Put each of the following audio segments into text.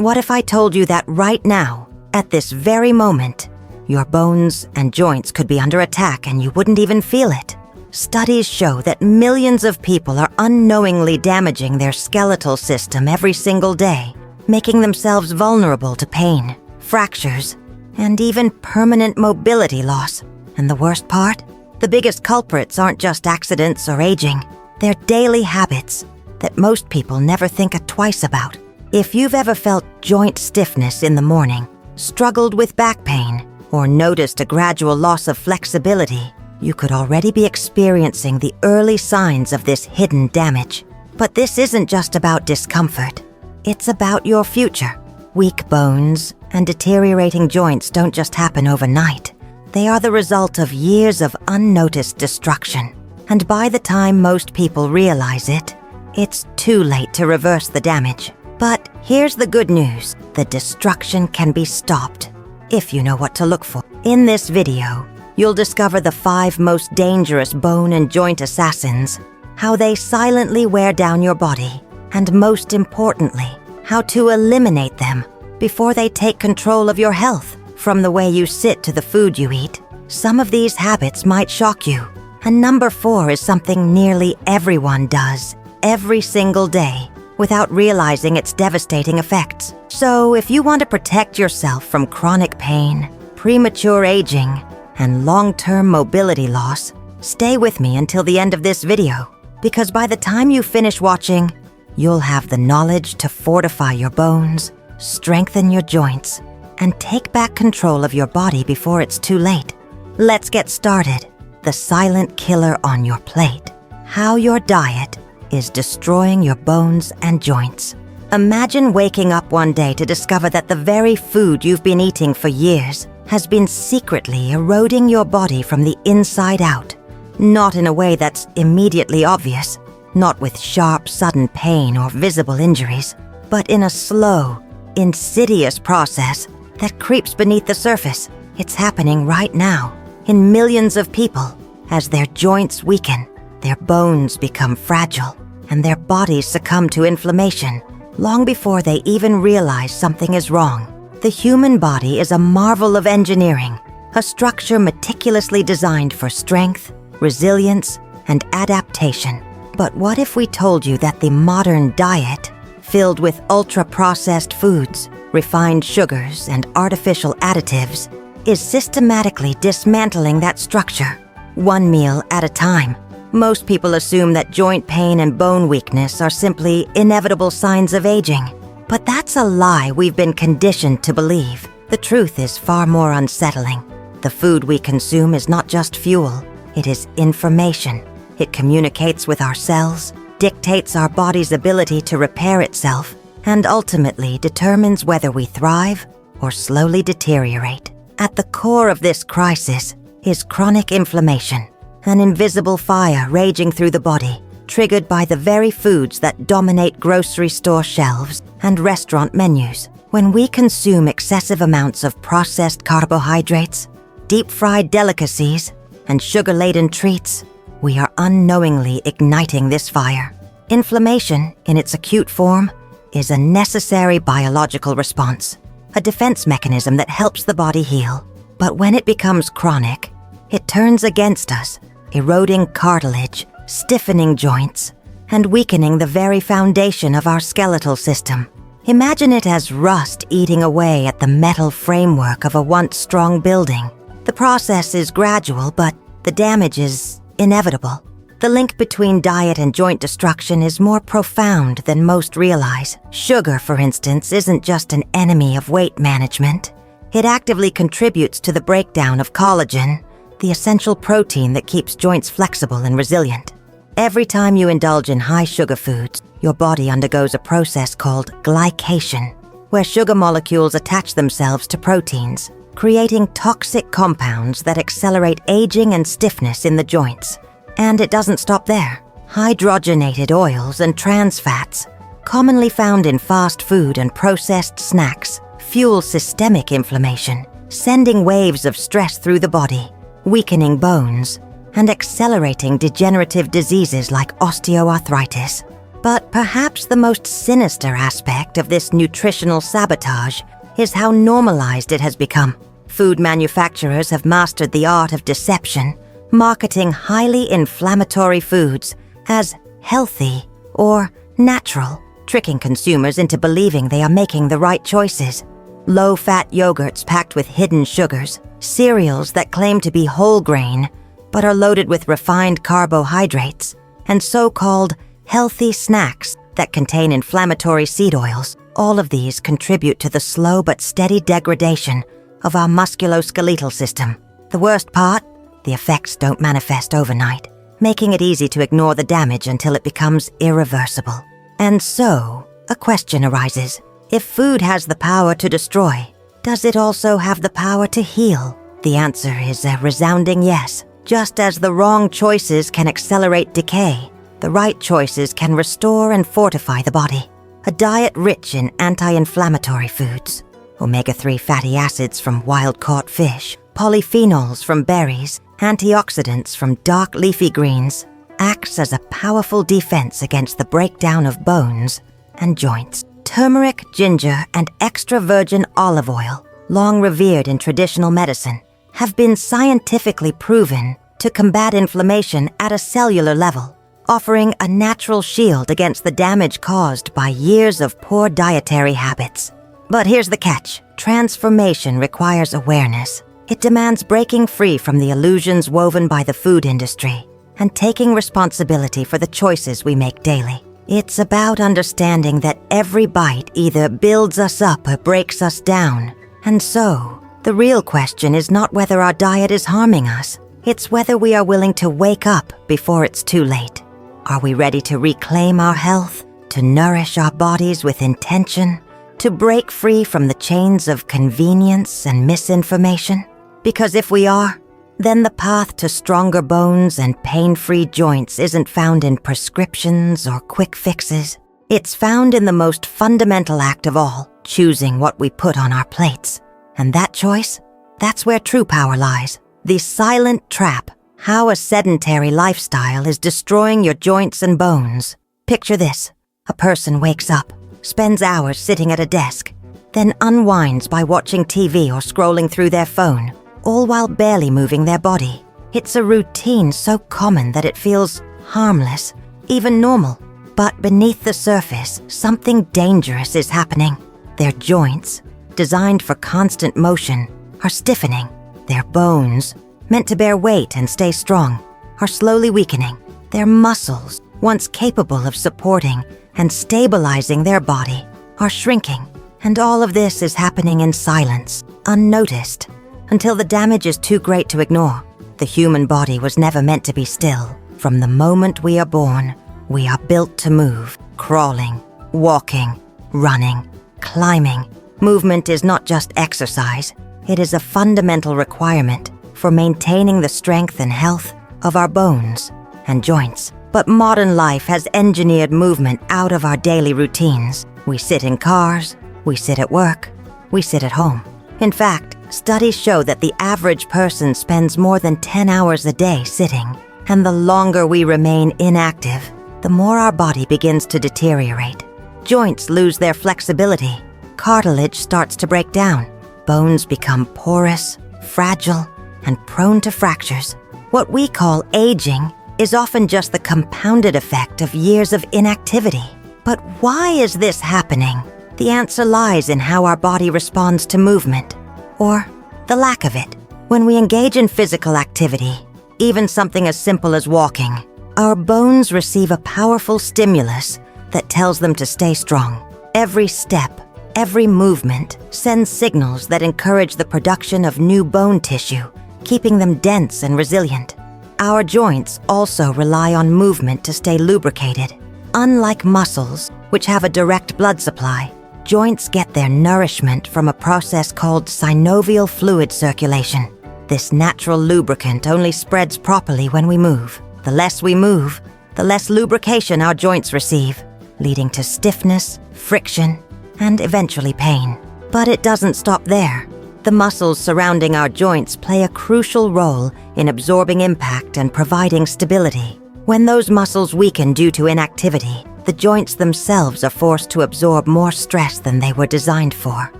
what if I told you that right now, at this very moment, your bones and joints could be under attack and you wouldn't even feel it? Studies show that millions of people are unknowingly damaging their skeletal system every single day, making themselves vulnerable to pain, fractures, and even permanent mobility loss. And the worst part? The biggest culprits aren't just accidents or aging. They're daily habits that most people never think twice about. If you've ever felt joint stiffness in the morning, struggled with back pain, or noticed a gradual loss of flexibility, you could already be experiencing the early signs of this hidden damage. But this isn't just about discomfort. It's about your future. Weak bones and deteriorating joints don't just happen overnight. They are the result of years of unnoticed destruction. And by the time most people realize it, it's too late to reverse the damage. But here's the good news. The destruction can be stopped, if you know what to look for. In this video, you'll discover the 5 most dangerous bone and joint assassins, how they silently wear down your body, and most importantly, how to eliminate them before they take control of your health. From the way you sit to the food you eat, some of these habits might shock you. And number 4 is something nearly everyone does every single day without realizing its devastating effects. So if you want to protect yourself from chronic pain, premature aging, and long-term mobility loss, stay with me until the end of this video, because by the time you finish watching, you'll have the knowledge to fortify your bones, strengthen your joints, and take back control of your body before it's too late. Let's get started. The silent killer on your plate. How your diet is destroying your bones and joints. Imagine waking up one day to discover that the very food you've been eating for years has been secretly eroding your body from the inside out. Not in a way that's immediately obvious, not with sharp, sudden pain or visible injuries, but in a slow, insidious process that creeps beneath the surface. It's happening right now in millions of people as their joints weaken, their bones become fragile, and their bodies succumb to inflammation long before they even realize something is wrong. The human body is a marvel of engineering, a structure meticulously designed for strength, resilience, and adaptation. But what if we told you that the modern diet, filled with ultra-processed foods, refined sugars, and artificial additives, is systematically dismantling that structure, one meal at a time? Most people assume that joint pain and bone weakness are simply inevitable signs of aging. But that's a lie we've been conditioned to believe. The truth is far more unsettling. The food we consume is not just fuel, it is information. It communicates with our cells, dictates our body's ability to repair itself, and ultimately determines whether we thrive or slowly deteriorate. At the core of this crisis is chronic inflammation, an invisible fire raging through the body, triggered by the very foods that dominate grocery store shelves and restaurant menus. When we consume excessive amounts of processed carbohydrates, deep-fried delicacies, and sugar-laden treats, we are unknowingly igniting this fire. Inflammation, in its acute form, is a necessary biological response, a defense mechanism that helps the body heal. But when it becomes chronic, it turns against us, eroding cartilage, stiffening joints, and weakening the very foundation of our skeletal system. Imagine it as rust eating away at the metal framework of a once strong building. The process is gradual, but the damage is inevitable. The link between diet and joint destruction is more profound than most realize. Sugar, for instance, isn't just an enemy of weight management. It actively contributes to the breakdown of collagen, the essential protein that keeps joints flexible and resilient. Every time you indulge in high sugar foods, your body undergoes a process called glycation, where sugar molecules attach themselves to proteins, creating toxic compounds that accelerate aging and stiffness in the joints. And it doesn't stop there. Hydrogenated oils and trans fats, commonly found in fast food and processed snacks, fuel systemic inflammation, sending waves of stress through the body, weakening bones, and accelerating degenerative diseases like osteoarthritis. But perhaps the most sinister aspect of this nutritional sabotage is how normalized it has become. Food manufacturers have mastered the art of deception, marketing highly inflammatory foods as healthy or natural, tricking consumers into believing they are making the right choices. Low-fat yogurts packed with hidden sugars, cereals that claim to be whole grain but are loaded with refined carbohydrates, and so-called healthy snacks that contain inflammatory seed oils. All of these contribute to the slow but steady degradation of our musculoskeletal system. The worst part? The effects don't manifest overnight, making it easy to ignore the damage until it becomes irreversible. And so, a question arises. If food has the power to destroy, does it also have the power to heal? The answer is a resounding yes. Just as the wrong choices can accelerate decay, the right choices can restore and fortify the body. A diet rich in anti-inflammatory foods, omega-3 fatty acids from wild-caught fish, polyphenols from berries, antioxidants from dark leafy greens, acts as a powerful defense against the breakdown of bones and joints. Turmeric, ginger, and extra virgin olive oil, long revered in traditional medicine, have been scientifically proven to combat inflammation at a cellular level, offering a natural shield against the damage caused by years of poor dietary habits. But here's the catch. Transformation requires awareness. It demands breaking free from the illusions woven by the food industry and taking responsibility for the choices we make daily. It's about understanding that every bite either builds us up or breaks us down. And so, the real question is not whether our diet is harming us. It's whether we are willing to wake up before it's too late. Are we ready to reclaim our health, to nourish our bodies with intention, to break free from the chains of convenience and misinformation? Because if we are, then the path to stronger bones and pain-free joints isn't found in prescriptions or quick fixes. It's found in the most fundamental act of all, choosing what we put on our plates. And that choice? That's where true power lies. The silent trap. How a sedentary lifestyle is destroying your joints and bones. Picture this. A person wakes up, spends hours sitting at a desk, then unwinds by watching TV or scrolling through their phone, all while barely moving their body. It's a routine so common that it feels harmless, even normal. But beneath the surface, something dangerous is happening. Their joints, designed for constant motion, are stiffening. Their bones, meant to bear weight and stay strong, are slowly weakening. Their muscles, once capable of supporting and stabilizing their body, are shrinking. And all of this is happening in silence, unnoticed, until the damage is too great to ignore. The human body was never meant to be still. From the moment we are born, we are built to move, crawling, walking, running, climbing. Movement is not just exercise. It is a fundamental requirement for maintaining the strength and health of our bones and joints. But modern life has engineered movement out of our daily routines. We sit in cars, we sit at work, we sit at home. In fact, studies show that the average person spends more than 10 hours a day sitting, and the longer we remain inactive, the more our body begins to deteriorate. Joints lose their flexibility, cartilage starts to break down, bones become porous, fragile, and prone to fractures. What we call aging is often just the compounded effect of years of inactivity. But why is this happening? The answer lies in how our body responds to movement, or the lack of it. When we engage in physical activity, even something as simple as walking, our bones receive a powerful stimulus that tells them to stay strong. Every step, every movement sends signals that encourage the production of new bone tissue, keeping them dense and resilient. Our joints also rely on movement to stay lubricated. Unlike muscles, which have a direct blood supply, joints get their nourishment from a process called synovial fluid circulation. This natural lubricant only spreads properly when we move. The less we move, the less lubrication our joints receive, leading to stiffness, friction, and eventually pain. But it doesn't stop there. The muscles surrounding our joints play a crucial role in absorbing impact and providing stability. When those muscles weaken due to inactivity, the joints themselves are forced to absorb more stress than they were designed for.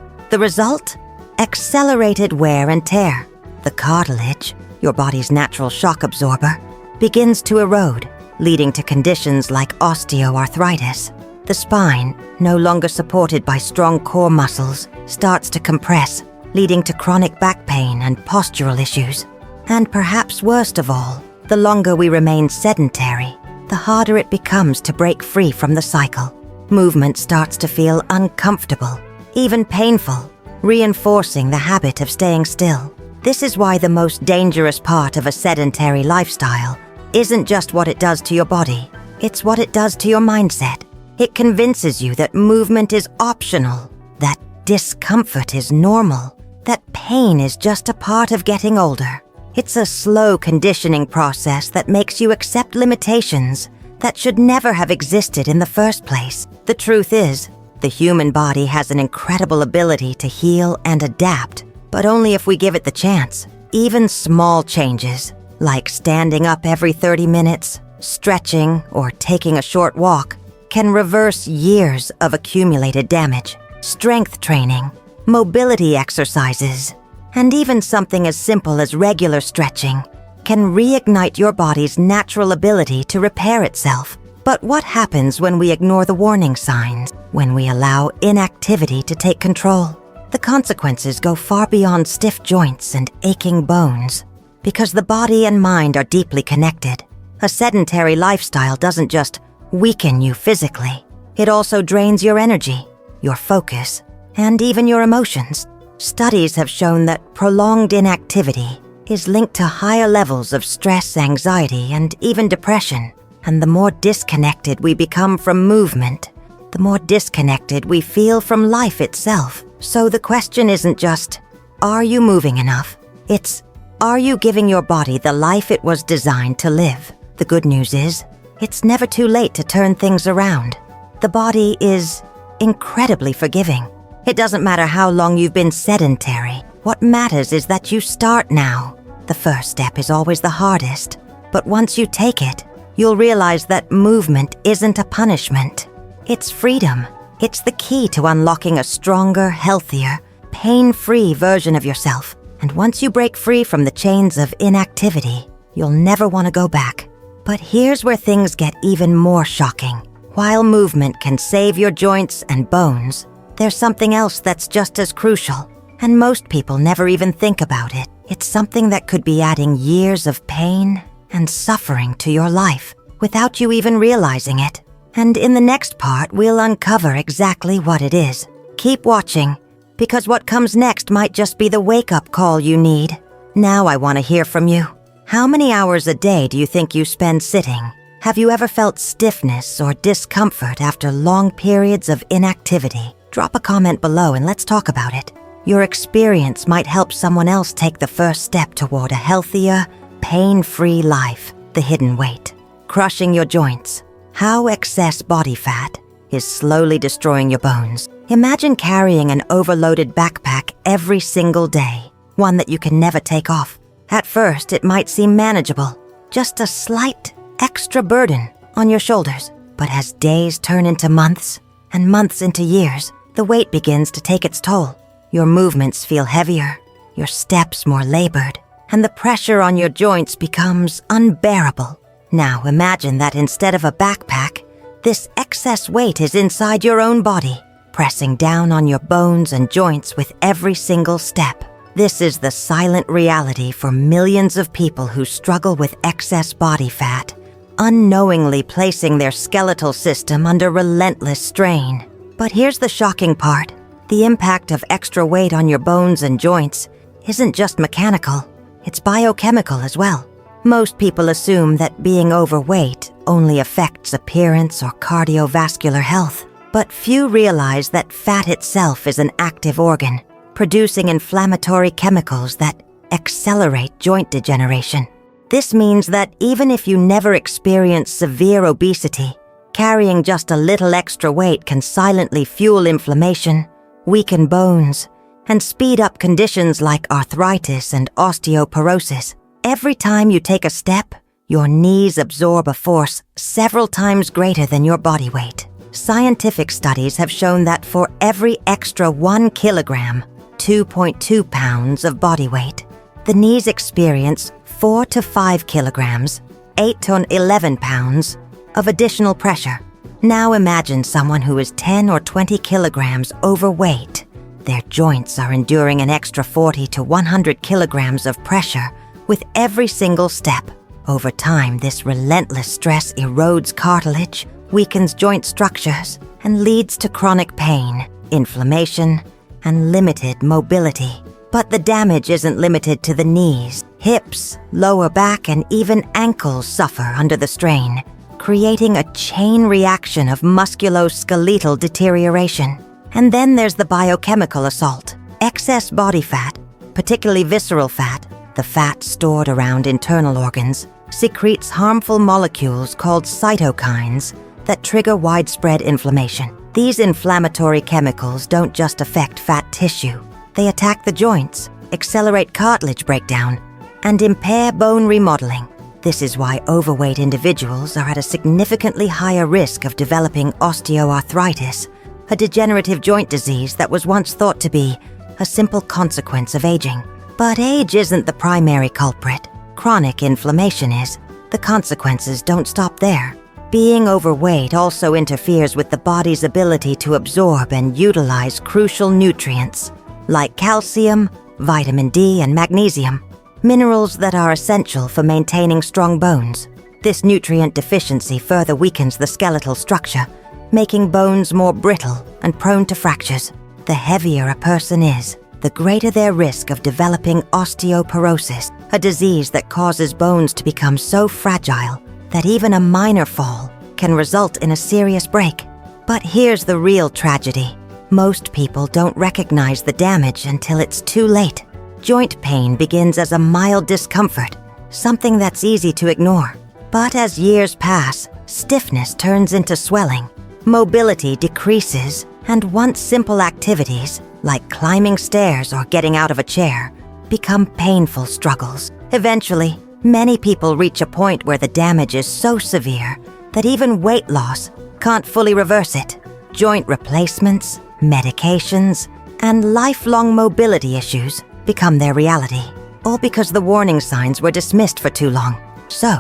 The result? Accelerated wear and tear. The cartilage, your body's natural shock absorber, begins to erode, leading to conditions like osteoarthritis. The spine, no longer supported by strong core muscles, starts to compress, leading to chronic back pain and postural issues. And perhaps worst of all, the longer we remain sedentary, the harder it becomes to break free from the cycle. Movement starts to feel uncomfortable, even painful, reinforcing the habit of staying still. This is why the most dangerous part of a sedentary lifestyle isn't just what it does to your body, it's what it does to your mindset. It convinces you that movement is optional, that discomfort is normal, that pain is just a part of getting older. It's a slow conditioning process that makes you accept limitations that should never have existed in the first place. The truth is, the human body has an incredible ability to heal and adapt, but only if we give it the chance. Even small changes, like standing up every 30 minutes, stretching, or taking a short walk, can reverse years of accumulated damage. Strength training, mobility exercises, and even something as simple as regular stretching can reignite your body's natural ability to repair itself. But what happens when we ignore the warning signs, when we allow inactivity to take control? The consequences go far beyond stiff joints and aching bones, because the body and mind are deeply connected. A sedentary lifestyle doesn't just weaken you physically, it also drains your energy, your focus, and even your emotions. Studies have shown that prolonged inactivity is linked to higher levels of stress, anxiety, and even depression. And the more disconnected we become from movement, the more disconnected we feel from life itself. So the question isn't just, are you moving enough? It's, are you giving your body the life it was designed to live? The good news is, it's never too late to turn things around. The body is incredibly forgiving. It doesn't matter how long you've been sedentary. What matters is that you start now. The first step is always the hardest, but once you take it, you'll realize that movement isn't a punishment. It's freedom. It's the key to unlocking a stronger, healthier, pain-free version of yourself. And once you break free from the chains of inactivity, you'll never want to go back. But here's where things get even more shocking. While movement can save your joints and bones, there's something else that's just as crucial, and most people never even think about it. It's something that could be adding years of pain and suffering to your life without you even realizing it. And in the next part, we'll uncover exactly what it is. Keep watching, because what comes next might just be the wake-up call you need. Now I want to hear from you. How many hours a day do you think you spend sitting? Have you ever felt stiffness or discomfort after long periods of inactivity? Drop a comment below and let's talk about it. Your experience might help someone else take the first step toward a healthier, pain-free life. The hidden weight. Crushing your joints. How excess body fat is slowly destroying your bones. Imagine carrying an overloaded backpack every single day, one that you can never take off. At first, it might seem manageable, just a slight extra burden on your shoulders. But as days turn into months, and months into years, the weight begins to take its toll. Your movements feel heavier, your steps more labored, and the pressure on your joints becomes unbearable. Now imagine that instead of a backpack, this excess weight is inside your own body, pressing down on your bones and joints with every single step. This is the silent reality for millions of people who struggle with excess body fat, unknowingly placing their skeletal system under relentless strain. But here's the shocking part. The impact of extra weight on your bones and joints isn't just mechanical, it's biochemical as well. Most people assume that being overweight only affects appearance or cardiovascular health, but few realize that fat itself is an active organ, producing inflammatory chemicals that accelerate joint degeneration. This means that even if you never experience severe obesity, carrying just a little extra weight can silently fuel inflammation, weaken bones, and speed up conditions like arthritis and osteoporosis. Every time you take a step, Your knees absorb a force several times greater than your body weight. Scientific studies have shown that for every extra 1 kilogram, 2.2 pounds of body weight, the knees experience 4 to 5 kilograms, 8 to 11 pounds of additional pressure. Now imagine someone who is 10 or 20 kilograms overweight. Their joints are enduring an extra 40 to 100 kilograms of pressure with every single step. Over time, this relentless stress erodes cartilage, weakens joint structures, and leads to chronic pain, inflammation, and limited mobility. But the damage isn't limited to the knees. Hips, lower back, and even ankles suffer under the strain, creating a chain reaction of musculoskeletal deterioration. And then there's the biochemical assault. Excess body fat, particularly visceral fat, the fat stored around internal organs, secretes harmful molecules called cytokines that trigger widespread inflammation. These inflammatory chemicals don't just affect fat tissue. They attack the joints, accelerate cartilage breakdown, and impair bone remodeling. This is why overweight individuals are at a significantly higher risk of developing osteoarthritis, a degenerative joint disease that was once thought to be a simple consequence of aging. But age isn't the primary culprit. Chronic inflammation is. The consequences don't stop there. Being overweight also interferes with the body's ability to absorb and utilize crucial nutrients like calcium, vitamin D, and magnesium, minerals that are essential for maintaining strong bones. This nutrient deficiency further weakens the skeletal structure, making bones more brittle and prone to fractures. The heavier a person is, the greater their risk of developing osteoporosis, a disease that causes bones to become so fragile that even a minor fall can result in a serious break. But here's the real tragedy. Most people don't recognize the damage until it's too late. Joint pain begins as a mild discomfort, something that's easy to ignore. But as years pass, stiffness turns into swelling, mobility decreases, and once simple activities, like climbing stairs or getting out of a chair, become painful struggles. Eventually, many people reach a point where the damage is so severe that even weight loss can't fully reverse it. Joint replacements, medications, and lifelong mobility issues become their reality, all because the warning signs were dismissed for too long. So,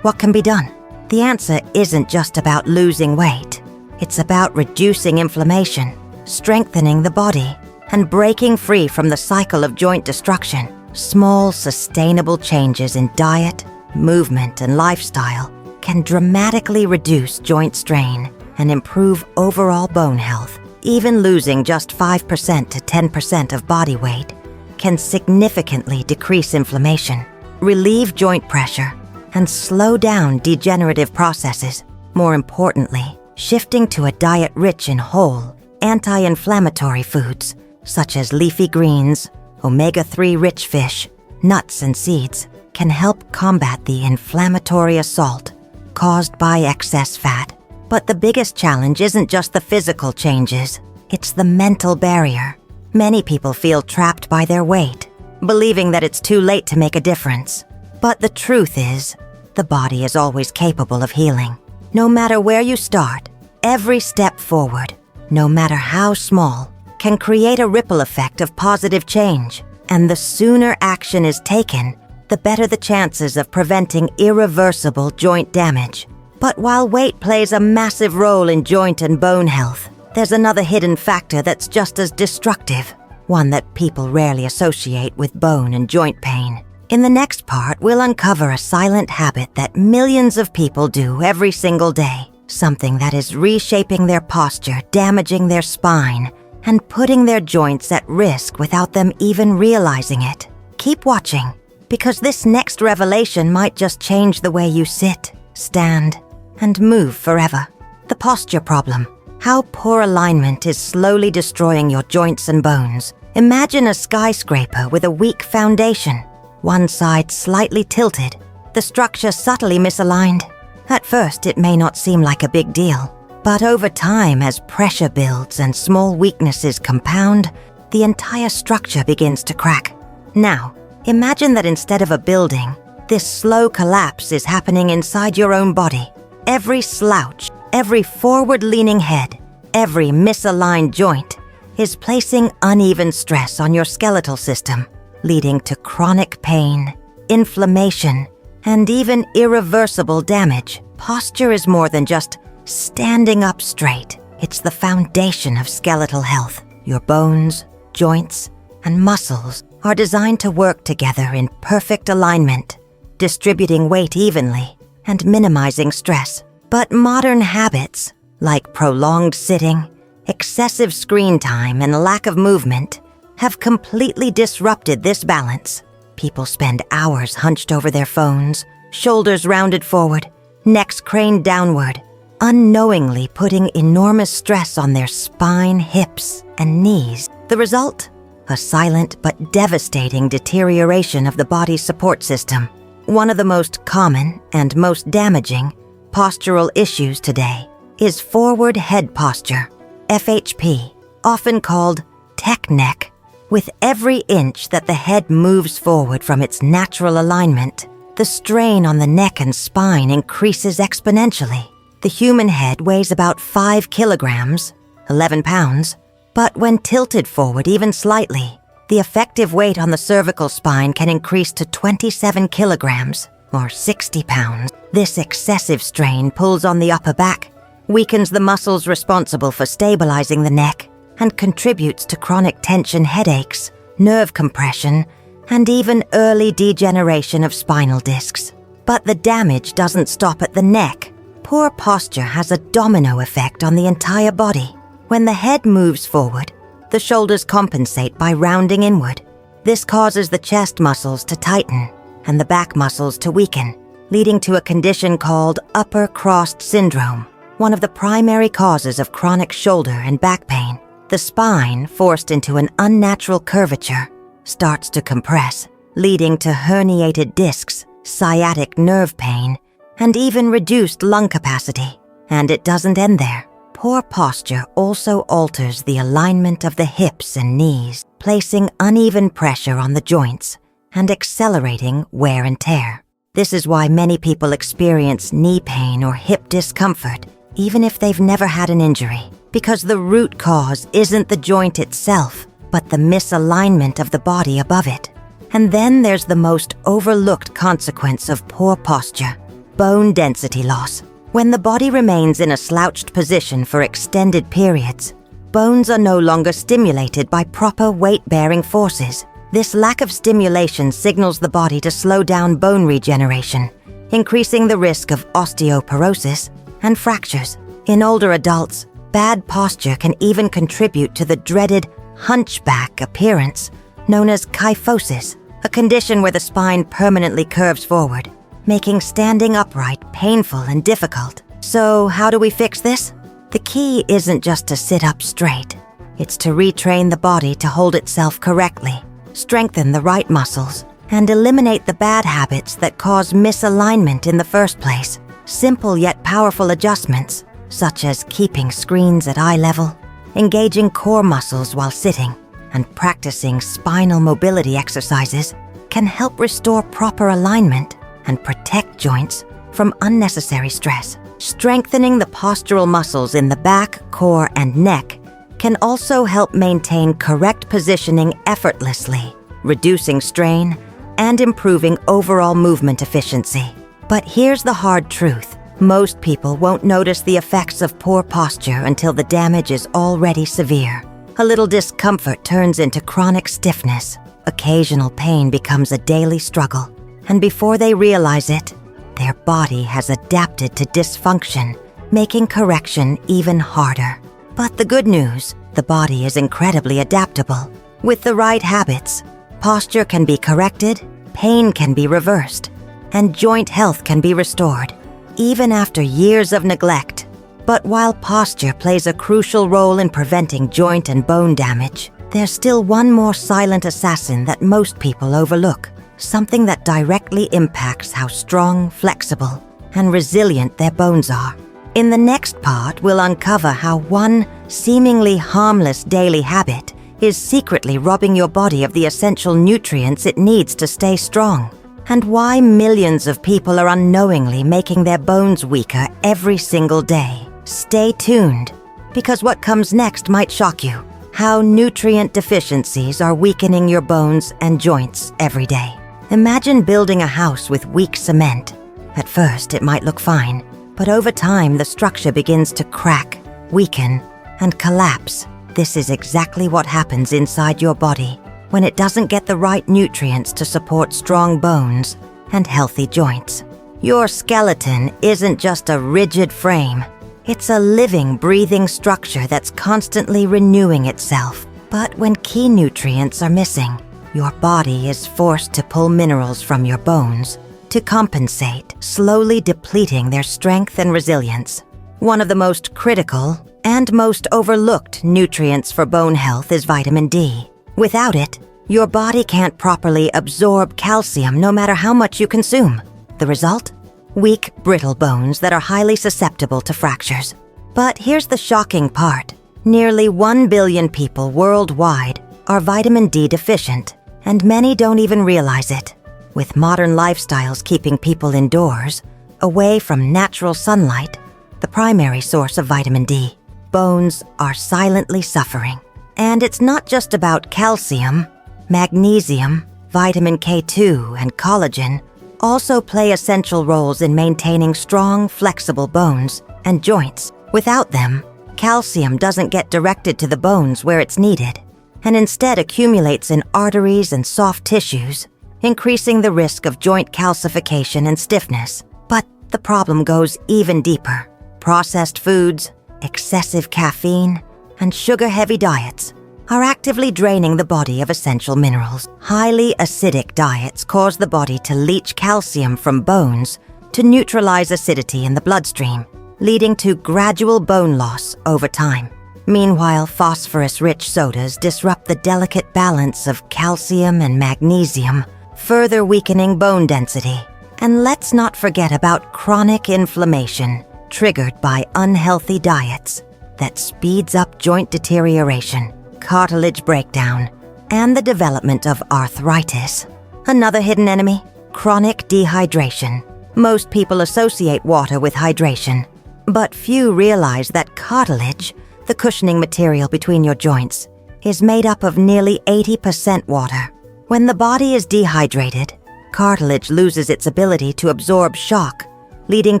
what can be done? The answer isn't just about losing weight. It's about reducing inflammation, strengthening the body, and breaking free from the cycle of joint destruction. Small, sustainable changes in diet, movement, and lifestyle can dramatically reduce joint strain and improve overall bone health. Even losing just 5% to 10% of body weight can significantly decrease inflammation, relieve joint pressure, and slow down degenerative processes. More importantly, shifting to a diet rich in whole, anti-inflammatory foods, such as leafy greens, omega-3 rich fish, nuts, and seeds, can help combat the inflammatory assault caused by excess fat. But the biggest challenge isn't just the physical changes, it's the mental barrier. Many people feel trapped by their weight, believing that it's too late to make a difference. But the truth is, the body is always capable of healing. No matter where you start, every step forward, no matter how small, can create a ripple effect of positive change. And the sooner action is taken, the better the chances of preventing irreversible joint damage. But while weight plays a massive role in joint and bone health, there's another hidden factor that's just as destructive, one that people rarely associate with bone and joint pain. In the next part, we'll uncover a silent habit that millions of people do every single day, something that is reshaping their posture, damaging their spine, and putting their joints at risk without them even realizing it. Keep watching, because this next revelation might just change the way you sit, stand, and move forever. The posture problem. How poor alignment is slowly destroying your joints and bones. Imagine a skyscraper with a weak foundation, one side slightly tilted, the structure subtly misaligned. At first, it may not seem like a big deal, but over time, as pressure builds and small weaknesses compound, the entire structure begins to crack. Now, imagine that instead of a building, This slow collapse is happening inside your own body. Every slouch, every forward-leaning head, every misaligned joint is placing uneven stress on your skeletal system, leading to chronic pain, inflammation, and even irreversible damage. Posture is more than just standing up straight. It's the foundation of skeletal health. Your bones, joints, and muscles are designed to work together in perfect alignment, distributing weight evenly and minimizing stress. But modern habits, like prolonged sitting, excessive screen time, and lack of movement, have completely disrupted this balance. People spend hours hunched over their phones, shoulders rounded forward, necks craned downward, unknowingly putting enormous stress on their spine, hips, and knees. The result? A silent but devastating deterioration of the body's support system. One of the most common and most damaging postural issues today is forward head posture, FHP, often called tech neck. With every inch that the head moves forward from its natural alignment, the strain on the neck and spine increases exponentially. The human head weighs about 5 kilograms, 11 pounds, but when tilted forward even slightly, the effective weight on the cervical spine can increase to 27 kilograms, or 60 pounds. This excessive strain pulls on the upper back, weakens the muscles responsible for stabilizing the neck, and contributes to chronic tension, headaches, nerve compression, and even early degeneration of spinal discs. But the damage doesn't stop at the neck. Poor posture has a domino effect on the entire body. When the head moves forward, the shoulders compensate by rounding inward. This causes the chest muscles to tighten and the back muscles to weaken, leading to a condition called upper crossed syndrome, one of the primary causes of chronic shoulder and back pain. The spine, forced into an unnatural curvature, starts to compress, leading to herniated discs, sciatic nerve pain, and even reduced lung capacity. And it doesn't end there. Poor posture also alters the alignment of the hips and knees, placing uneven pressure on the joints and accelerating wear and tear. This is why many people experience knee pain or hip discomfort, even if they've never had an injury, because the root cause isn't the joint itself, but the misalignment of the body above it. And then there's the most overlooked consequence of poor posture: bone density loss. When the body remains in a slouched position for extended periods, bones are no longer stimulated by proper weight-bearing forces. This lack of stimulation signals the body to slow down bone regeneration, increasing the risk of osteoporosis and fractures. In older adults, bad posture can even contribute to the dreaded hunchback appearance known as kyphosis, a condition where the spine permanently curves forward, making standing upright painful and difficult. So how do we fix this? The key isn't just to sit up straight. It's to retrain the body to hold itself correctly, strengthen the right muscles, and eliminate the bad habits that cause misalignment in the first place. Simple yet powerful adjustments, such as keeping screens at eye level, engaging core muscles while sitting, and practicing spinal mobility exercises, can help restore proper alignment and protect joints from unnecessary stress. Strengthening the postural muscles in the back, core, and neck can also help maintain correct positioning effortlessly, reducing strain and improving overall movement efficiency. But here's the hard truth. Most people won't notice the effects of poor posture until the damage is already severe. A little discomfort turns into chronic stiffness. Occasional pain becomes a daily struggle. And before they realize it, their body has adapted to dysfunction, making correction even harder. But the good news, the body is incredibly adaptable. With the right habits, posture can be corrected, pain can be reversed, and joint health can be restored, even after years of neglect. But while posture plays a crucial role in preventing joint and bone damage, there's still one more silent assassin that most people overlook, something that directly impacts how strong, flexible, and resilient their bones are. In the next part, we'll uncover how one seemingly harmless daily habit is secretly robbing your body of the essential nutrients it needs to stay strong, and why millions of people are unknowingly making their bones weaker every single day. Stay tuned, because what comes next might shock you. How nutrient deficiencies are weakening your bones and joints every day. Imagine building a house with weak cement. At first, it might look fine, but over time, the structure begins to crack, weaken, and collapse. This is exactly what happens inside your body when it doesn't get the right nutrients to support strong bones and healthy joints. Your skeleton isn't just a rigid frame. It's a living, breathing structure that's constantly renewing itself. But when key nutrients are missing, your body is forced to pull minerals from your bones to compensate, slowly depleting their strength and resilience. One of the most critical and most overlooked nutrients for bone health is vitamin D. Without it, your body can't properly absorb calcium no matter how much you consume. The result? Weak, brittle bones that are highly susceptible to fractures. But here's the shocking part. Nearly 1 billion people worldwide are vitamin D deficient, and many don't even realize it. With modern lifestyles keeping people indoors, away from natural sunlight, the primary source of vitamin D, bones are silently suffering. And it's not just about calcium. Magnesium, vitamin K2, and collagen also play essential roles in maintaining strong, flexible bones and joints. Without them, calcium doesn't get directed to the bones where it's needed, and instead accumulates in arteries and soft tissues, increasing the risk of joint calcification and stiffness. But the problem goes even deeper. Processed foods, excessive caffeine, and sugar-heavy diets are actively draining the body of essential minerals. Highly acidic diets cause the body to leach calcium from bones to neutralize acidity in the bloodstream, leading to gradual bone loss over time. Meanwhile, phosphorus-rich sodas disrupt the delicate balance of calcium and magnesium, further weakening bone density. And let's not forget about chronic inflammation triggered by unhealthy diets that speeds up joint deterioration, cartilage breakdown, and the development of arthritis. Another hidden enemy? Chronic dehydration. Most people associate water with hydration, but few realize that cartilage, the cushioning material between your joints, is made up of nearly 80% water. When the body is dehydrated, cartilage loses its ability to absorb shock, leading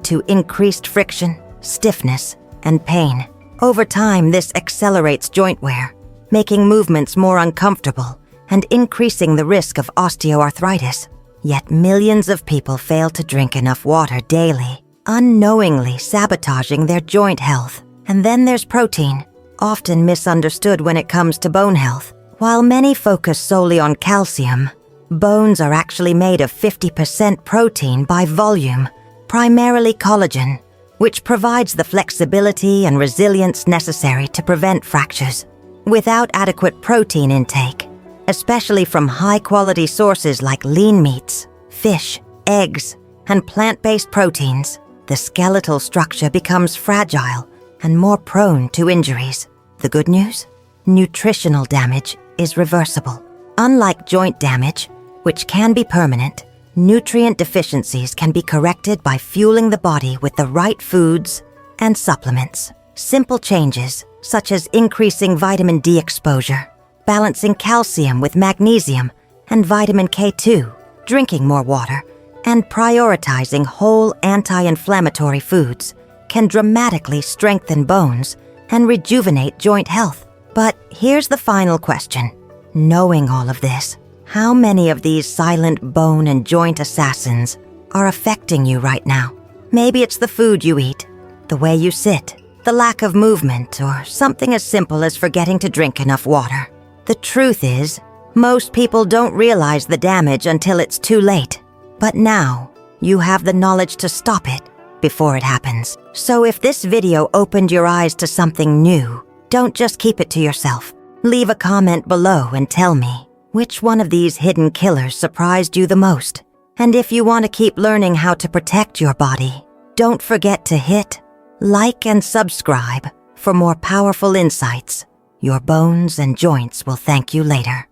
to increased friction, stiffness, and pain. Over time, this accelerates joint wear, making movements more uncomfortable and increasing the risk of osteoarthritis. Yet millions of people fail to drink enough water daily, unknowingly sabotaging their joint health. And then there's protein, often misunderstood when it comes to bone health. While many focus solely on calcium, bones are actually made of 50% protein by volume, primarily collagen, which provides the flexibility and resilience necessary to prevent fractures. Without adequate protein intake, especially from high-quality sources like lean meats, fish, eggs, and plant-based proteins, the skeletal structure becomes fragile and more prone to injuries. The good news? Nutritional damage is reversible. Unlike joint damage, which can be permanent, nutrient deficiencies can be corrected by fueling the body with the right foods and supplements. Simple changes, such as increasing vitamin D exposure, balancing calcium with magnesium and vitamin K2, drinking more water, and prioritizing whole anti-inflammatory foods, can dramatically strengthen bones and rejuvenate joint health. But here's the final question. Knowing all of this, how many of these silent bone and joint assassins are affecting you right now? Maybe it's the food you eat, the way you sit, the lack of movement, or something as simple as forgetting to drink enough water. The truth is, most people don't realize the damage until it's too late. But now, you have the knowledge to stop it before it happens. So if this video opened your eyes to something new, don't just keep it to yourself. Leave a comment below and tell me which one of these hidden killers surprised you the most. And if you want to keep learning how to protect your body, don't forget to hit like and subscribe for more powerful insights. Your bones and joints will thank you later.